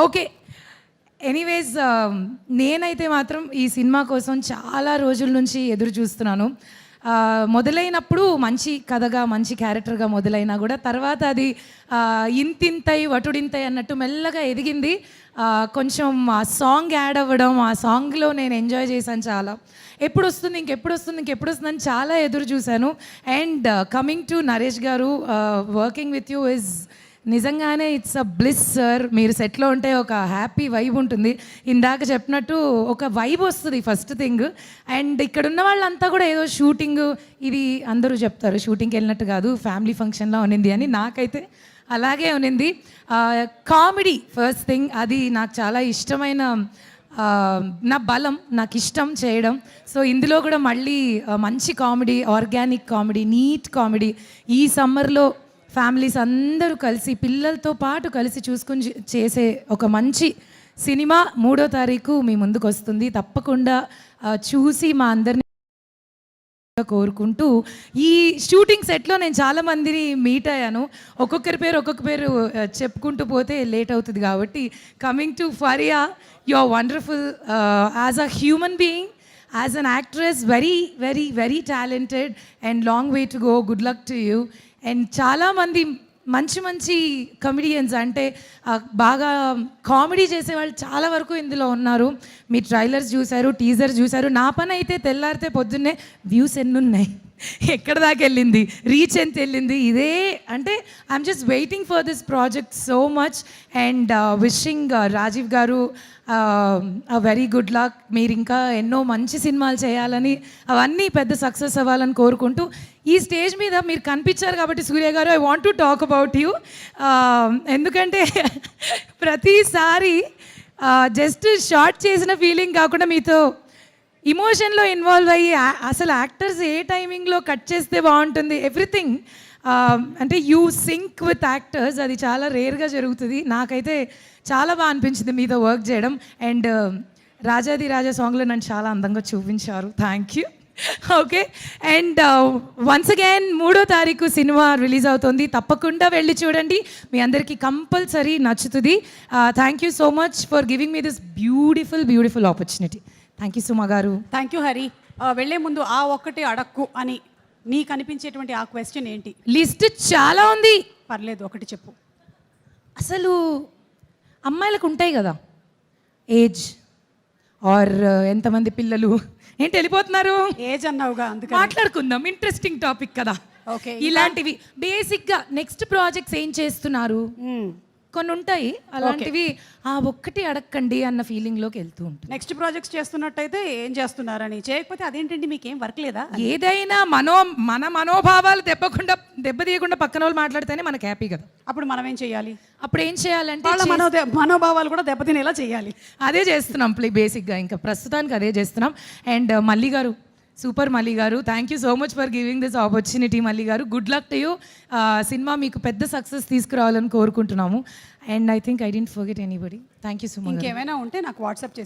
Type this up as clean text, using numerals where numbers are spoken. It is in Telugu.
ఓకే. ఎనీవేస్ నేనైతే మాత్రం ఈ సినిమా కోసం చాలా రోజుల నుంచి ఎదురు చూస్తున్నాను. మొదలైనప్పుడు మంచి కథగా, మంచి క్యారెక్టర్గా మొదలైనా కూడా తర్వాత అది ఇంతింతై వటుడింతై అన్నట్టు మెల్లగా ఎదిగింది. కొంచెం ఆ సాంగ్ యాడ్ అవ్వడం, ఆ సాంగ్లో నేను ఎంజాయ్ చేశాను చాలా. ఎప్పుడు వస్తుంది అని చాలా ఎదురు చూశాను. అండ్ కమింగ్ టు నరేష్ గారు, వర్కింగ్ విత్ యూ ఇస్ నిజంగానే ఇట్స్ అ బ్లిస్ సార్. మీరు సెట్లో ఉంటే ఒక హ్యాపీ వైబ్ ఉంటుంది. ఇందాక చెప్పినట్టు ఒక వైబ్ వస్తుంది ఫస్ట్ థింగ్. అండ్ ఇక్కడ ఉన్న వాళ్ళంతా కూడా ఏదో షూటింగ్, ఇది అందరూ చెప్తారు షూటింగ్కి వెళ్ళినట్టు కాదు, ఫ్యామిలీ ఫంక్షన్లో ఉన్నింది అని. నాకైతే అలాగే ఉన్నింది. కామెడీ ఫస్ట్ థింగ్, అది నాకు చాలా ఇష్టమైన నా బలం, నాకు ఇష్టం చేయడం. సో ఇందులో కూడా మళ్ళీ మంచి comedy, organic comedy, neat comedy. ఈ సమ్మర్లో ఫ్యామిలీస్ అందరూ కలిసి, పిల్లలతో పాటు కలిసి చూసుకుని చేసే ఒక మంచి సినిమా 3వ తారీఖు మీ ముందుకు వస్తుంది. తప్పకుండా చూసి మా అందరినీ కోరుకుంటూ, ఈ షూటింగ్ సెట్లో నేను చాలామందిని మీట్ అయ్యాను. ఒక్కొక్క పేరు చెప్పుకుంటూ పోతే లేట్ అవుతుంది. కాబట్టి coming to Faria, you are wonderful as a human being, as an actress, very very very talented and long way to go. Good luck to you. And చాలామంది మంచి మంచి కమెడియన్స్, అంటే బాగా కామెడీ చేసేవాళ్ళు చాలా వరకు ఇందులో ఉన్నారు. మీ ట్రైలర్స్ చూశారు, టీజర్ చూశారు. నా పని అయితే తెల్లారితే పొద్దున్నే వ్యూస్ ఎన్ని ఉన్నాయి, ఎక్కడ దాకా వెళ్ళింది, రీచ్ ఎంత వెళ్ళింది, ఇదే. అంటే I'm just waiting for this project so much. And wishing Rajeev గారు వెరీ గుడ్ లక్. మీరు ఇంకా ఎన్నో మంచి సినిమాలు చేయాలని, అవన్నీ పెద్ద సక్సెస్ అవ్వాలని కోరుకుంటూ, ఈ స్టేజ్ మీద మీరు కనిపించారు కాబట్టి సూర్య గారు, I want to talk about you. ఎందుకంటే ప్రతిసారి జస్ట్ షార్ట్ చేసిన ఫీలింగ్ కాకుండా మీతో ఇమోషన్లో ఇన్వాల్వ్ అయ్యి, అసలు యాక్టర్స్ ఏ టైమింగ్లో కట్ చేస్తే బాగుంటుంది, ఎవ్రీథింగ్. అంటే యూ సింక్ విత్ యాక్టర్స్, అది చాలా రేర్గా జరుగుతుంది. నాకైతే చాలా బాగా అనిపించింది మీతో వర్క్ చేయడం. అండ్ రాజాది రాజా సాంగ్లో నన్ను చాలా అందంగా చూపించారు. Thank you. Okay. And once again 3వ తారీఖు సినిమా రిలీజ్ అవుతుంది. తప్పకుండా వెళ్ళి చూడండి, మీ అందరికీ కంపల్సరీ నచ్చుతుంది. Thank you so much for giving me this beautiful opportunity. Thank you Suma గారు. Thank you Hari. వెళ్ళే ముందు ఆ ఒక్కటి అడక్కు అని నీకు అనిపించేటువంటి ఆ క్వశ్చన్ ఏంటి? లిస్ట్ చాలా ఉంది. పర్లేదు, ఒకటి చెప్పు. అసలు అమ్మాయిలకు ఉంటాయి కదా ఏజ్, ఆర్ ఎంతమంది పిల్లలు, ఏంటి వెళ్ళిపోతున్నారు, ఏజ్ అన్నావుగా, అందుకే మాట్లాడుకుందాం. ఇంట్రెస్టింగ్ టాపిక్ కదా. ఓకే. ఇలాంటివి బేసిక్గా నెక్స్ట్ ప్రాజెక్ట్స్ ఏం చేస్తున్నారు, కొన్ని ఉంటాయి అలాంటివి. ఆ ఒక్కటి అడగండి అన్న ఫీలింగ్లోకి వెళ్తూ ఉంటుంది. నెక్స్ట్ ప్రాజెక్ట్స్ చేస్తున్నట్టయితే ఏం చేస్తున్నారని, చేయకపోతే అదేంటండి మీకేం వర్క్ లేదా? ఏదైనా మన మనోభావాలు దెబ్బతీయకుండా పక్కన వాళ్ళు మాట్లాడితేనే మనకు హ్యాపీ కదా. అప్పుడు మనం ఏం చేయాలి? అప్పుడు ఏం చేయాలంటే మనోభావాలు కూడా దెబ్బతినేలా చేయాలి. అదే చేస్తున్నాం బేసిక్గా, ఇంకా ప్రస్తుతానికి అదే చేస్తున్నాం. అండ్ మల్లి గారు, సూపర్ మల్లి గారు, thank you so much for giving this opportunity. Malli గారు, good luck to you. Cinema మీకు పెద్ద సక్సెస్ తీసుకురావాలని కోరుకుంటున్నాము. And I think I didn't forget anybody. Thank you so much. ఇంకేమైనా ఉంటే నాకు వాట్సాప్ చేసి